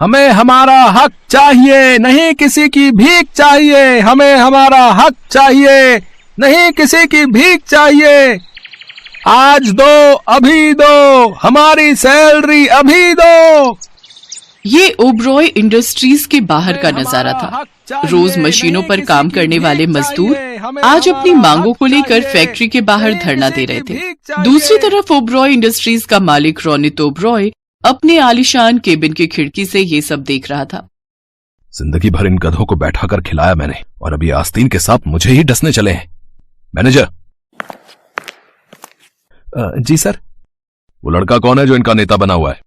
हमें हमारा हक चाहिए, नहीं किसी की भीख चाहिए। हमें हमारा हक चाहिए, नहीं किसी की भीख चाहिए। आज दो, अभी दो, हमारी सैलरी अभी दो। ये ओबरॉय इंडस्ट्रीज के बाहर का नजारा था। रोज मशीनों पर काम करने वाले मजदूर आज अपनी मांगों को लेकर फैक्ट्री के बाहर धरना दे रहे थे। दूसरी तरफ ओबरॉय इंडस्ट्रीज का मालिक रोनित ओबरॉय अपने आलीशान केबिन की खिड़की से ये सब देख रहा था। जिंदगी भर इन गधों को बैठा कर खिलाया मैंने और अभी आस्तीन के सांप मुझे ही डसने चले हैं। मैनेजर। जी सर। वो लड़का कौन है जो इनका नेता बना हुआ है?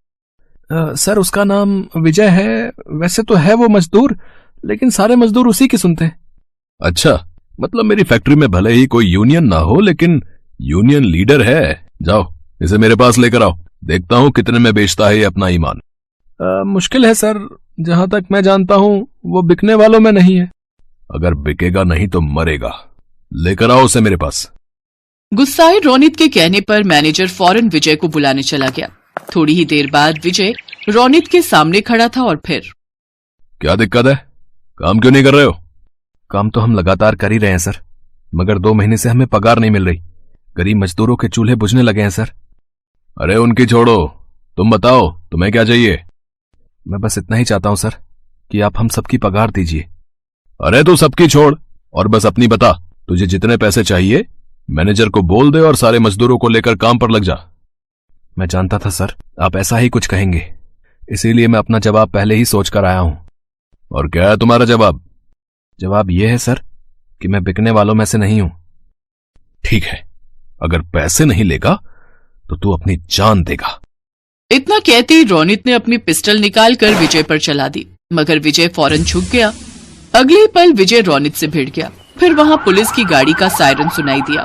सर उसका नाम विजय है। वैसे तो है वो मजदूर, लेकिन सारे मजदूर उसी की सुनते हैं। अच्छा, मतलब मेरी फैक्ट्री में भले ही कोई यूनियन ना हो, लेकिन यूनियन लीडर है। जाओ इसे मेरे पास लेकर आओ, देखता हूं कितने में बेचता है ये अपना ईमान। मुश्किल है सर, जहां तक मैं जानता हूं वो बिकने वालों में नहीं है। अगर बिकेगा नहीं तो मरेगा। लेकर आओ उसे मेरे पास। गुस्साए रोनित के कहने पर मैनेजर फौरन विजय को बुलाने चला गया। थोड़ी ही देर बाद विजय रोनित के सामने खड़ा था और फिर, क्या दिक्कत है? काम क्यों नहीं कर रहे हो? काम तो हम लगातार कर ही रहे हैं सर, मगर 2 महीने से हमें पगार नहीं मिल रही। गरीब मजदूरों के चूल्हे बुझने लगे हैं सर। अरे उनकी छोड़ो, तुम बताओ तुम्हें क्या चाहिए? मैं बस इतना ही चाहता हूं सर कि आप हम सबकी पगार दीजिए। अरे तू सबकी छोड़ और बस अपनी बता। तुझे जितने पैसे चाहिए मैनेजर को बोल दे और सारे मजदूरों को लेकर काम पर लग जा। मैं जानता था सर आप ऐसा ही कुछ कहेंगे, इसीलिए मैं अपना जवाब पहले ही सोच कर आया हूं। और क्या है तुम्हारा जवाब? जवाब यह है सर कि मैं बिकने वालों में से नहीं हूं। ठीक है, अगर पैसे नहीं लेगा तो तू अपनी जान देगा। इतना कहते ही रोनित ने अपनी पिस्टल निकालकर विजय पर चला दी, मगर विजय फौरन झुक गया। अगले पल विजय रोनित से भिड़ गया। फिर वहां पुलिस की गाड़ी का सायरन सुनाई दिया।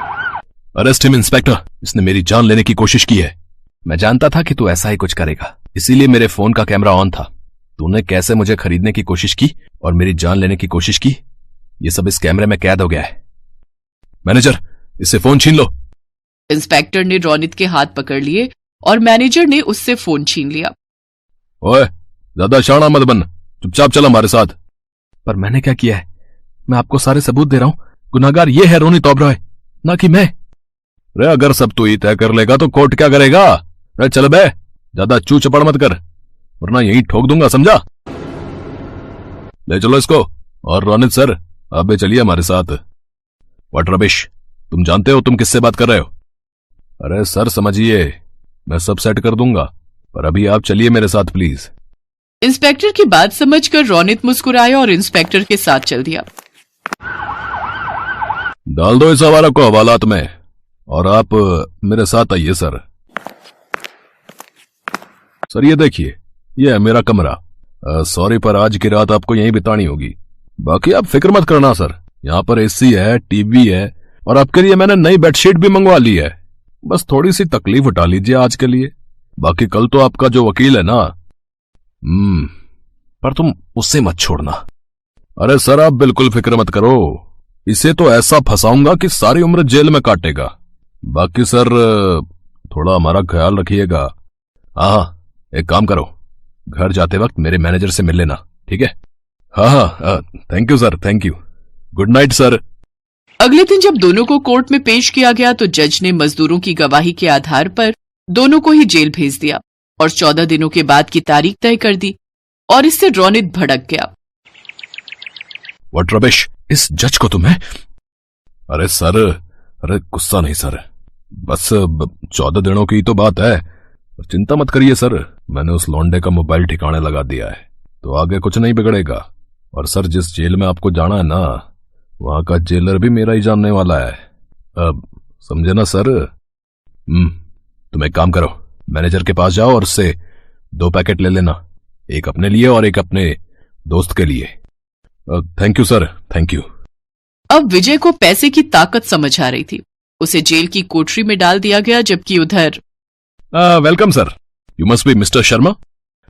अरेस्ट हिम इंस्पेक्टर, इसने मेरी जान लेने की कोशिश की है। मैं जानता था कि तू ऐसा ही कुछ करेगा, इसीलिए मेरे फोन का कैमरा ऑन था। तूने कैसे मुझे खरीदने की कोशिश की और मेरी जान लेने की कोशिश की, ये सब इस कैमरे में कैद हो गया है। मैनेजर, इससे फोन छीन लो। इंस्पेक्टर ने रोनित के हाथ पकड़ लिए और मैनेजर ने उससे फोन छीन लिया। ओए, ज्यादा शाना मत बन, चुपचाप चल हमारे साथ। पर मैंने क्या किया है? मैं आपको सारे सबूत दे रहा हूं। गुनाहगार ये है रोनित ओबरॉय, ना कि मैं। रे अगर सब तू ही तय कर लेगा तो कोर्ट क्या करेगा? रे चल बे, ज्यादा चू चपड़ मत कर, वरना यही ठोक दूंगा, समझा? ले चलो इसको। और रोनित सर, आप भी चलिए हमारे साथ। व्हाट रबिश, तुम जानते हो तुम किससे बात कर रहे हो? अरे सर समझिए, मैं सब सेट कर दूंगा, पर अभी आप चलिए मेरे साथ प्लीज। इंस्पेक्टर की बात समझकर रोनित मुस्कुराया और इंस्पेक्टर के साथ चल दिया। डाल दो इस आवारा को हवालात में और आप मेरे साथ आइए सर। सर ये देखिए, ये है मेरा कमरा। सॉरी पर आज की रात आपको यहीं बितानी होगी। बाकी आप फिक्र मत करना सर, यहाँ पर एसी है, टीवी है और आपके लिए मैंने नई बेडशीट भी मंगवा ली है। बस थोड़ी सी तकलीफ उठा लीजिए आज के लिए। बाकी कल तो आपका जो वकील है ना, पर तुम उससे मत छोड़ना। अरे सर आप बिल्कुल फिक्र मत करो, इसे तो ऐसा फंसाऊंगा कि सारी उम्र जेल में काटेगा। बाकी सर थोड़ा हमारा ख्याल रखिएगा। हाँ, एक काम करो, घर जाते वक्त मेरे मैनेजर से मिल लेना, ठीक है? हाँ, thank you sir, thank you. Good night sir. अगले दिन जब दोनों को कोर्ट में पेश किया गया तो जज ने मजदूरों की गवाही के आधार पर दोनों को ही जेल भेज दिया और 14 दिनों के बाद की तारीख तय कर दी। और इससे रोनित भड़क गया। व्हाट रबिश, इस जज को तुम्हें? अरे सर, अरे गुस्सा नहीं सर, बस 14 दिनों की तो बात है। चिंता मत करिए सर, मैंने उस लौंडे का मोबाइल ठिकाने लगा दिया है, तो आगे कुछ नहीं बिगड़ेगा। और सर जिस जेल में आपको जाना है ना, वहां का जेलर भी मेरा ही जानने वाला है। अब समझे ना सर? तुम एक काम करो, मैनेजर के पास जाओ और उससे 2 पैकेट ले लेना, एक अपने लिए और एक अपने दोस्त के लिए। Thank you sir, thank you. अब विजय को पैसे की ताकत समझ आ रही थी। उसे जेल की कोठरी में डाल दिया गया, जबकि उधर welcome sir, you must be mister Sharma.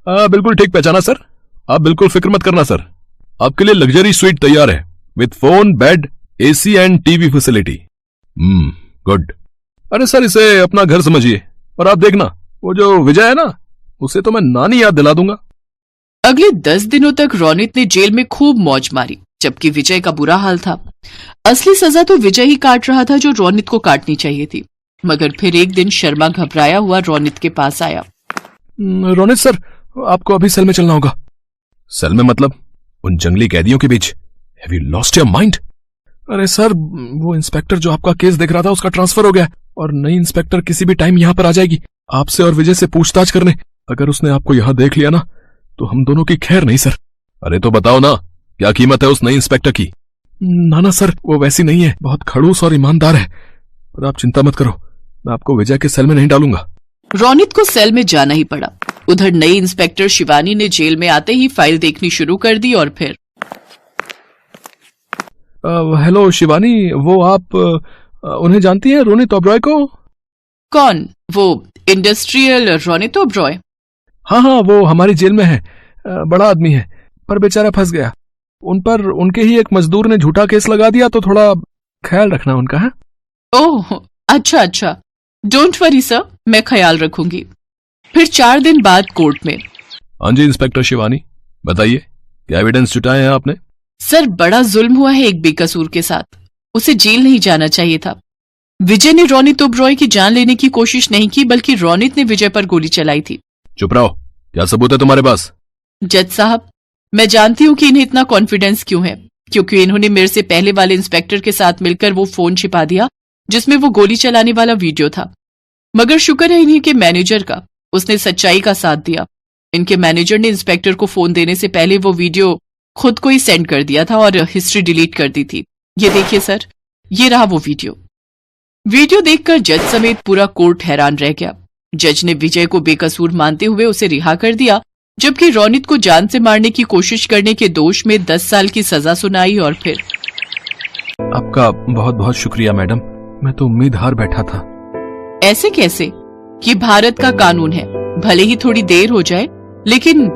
बिल्कुल ठीक पहचाना सर, आप बिल्कुल फिक्र मत करना सर, आपके लिए लग्जरी स्वीट तैयार है with phone, bed, AC and TV facility. Good. अरे सर इसे अपना घर समझिए और आप देखना, वो जो विजय है ना, उसे तो मैं नानी याद दिला दूंगा। अगले 10 दिनों तक रोनित ने जेल में खूब मौज मारी, जबकि विजय का बुरा हाल था। असली सजा तो विजय ही काट रहा था जो रोनित को काटनी चाहिए थी। मगर फिर एक दिन शर्मा घबराया हुआ रोनित के पास आया। रोनित सर, आपको अभी सेल में चलना होगा। सेल में मतलब? उन जंगली कैदियों के बीच? Have you lost your mind? अरे सर, वो इंस्पेक्टर जो आपका केस देख रहा था उसका ट्रांसफर हो गया और नई इंस्पेक्टर किसी भी टाइम यहाँ पर आ जाएगी आपसे और विजय से पूछताछ करने। अगर उसने आपको यहाँ देख लिया ना तो हम दोनों की खैर नहीं सर। अरे तो बताओ ना, क्या कीमत है उस नई इंस्पेक्टर की? ना सर, वो वैसी नहीं है, बहुत खड़ूस और ईमानदार है। पर आप चिंता मत करो, मैं आपको विजय के सेल में नहीं डालूंगा। रोनित को सेल में जाना ही पड़ा। उधर नई इंस्पेक्टर शिवानी ने जेल में आते ही फाइल देखनी शुरू कर दी और फिर हेलो शिवानी, वो आप उन्हें जानती हैं, रोनित ओबरॉय को? कौन? वो इंडस्ट्रियल रोनित ओबरॉय? हाँ, वो हमारी जेल में है। बड़ा आदमी है पर बेचारा फंस गया। उन पर उनके ही एक मजदूर ने झूठा केस लगा दिया, तो थोड़ा ख्याल रखना उनका है। ओह अच्छा, डोंट वरी सर, मैं ख्याल रखूंगी। फिर 4 दिन बाद कोर्ट में। हाँ जी इंस्पेक्टर शिवानी, बताइए क्या एविडेंस जुटाए हैं आपने? सर, बड़ा जुल्म हुआ है एक बेकसूर के साथ। उसे जेल नहीं जाना चाहिए था। विजय ने रोनित ओबरॉय की जान लेने की कोशिश नहीं की, बल्कि रोनित ने विजय पर गोली चलाई थी। चुप रहो, क्या सबूत है तुम्हारे पास? जज साहब, मैं जानती हूँ कि इन्हें इतना कॉन्फिडेंस क्यों है, क्योंकि इन्होंने मेरे से पहले वाले इंस्पेक्टर के साथ मिलकर वो फोन छिपा दिया जिसमें वो गोली चलाने वाला वीडियो था। मगर शुक्र है इन्हीं के मैनेजर का, उसने सच्चाई का साथ दिया। इनके मैनेजर ने इंस्पेक्टर को फोन देने से पहले वो वीडियो खुद को ही सेंड कर दिया था और हिस्ट्री डिलीट कर दी थी। ये देखिए सर, ये रहा वो वीडियो देखकर जज समेत पूरा कोर्ट हैरान रह गया। जज ने विजय को बेकसूर मानते हुए उसे रिहा कर दिया, जबकि रोनित को जान से मारने की कोशिश करने के दोष में 10 साल की सजा सुनाई। और फिर आपका बहुत बहुत शुक्रिया मैडम, मैं तो उम्मीद हार बैठा था। ऐसे कैसे? ये भारत का कानून है, भले ही थोड़ी देर हो जाए लेकिन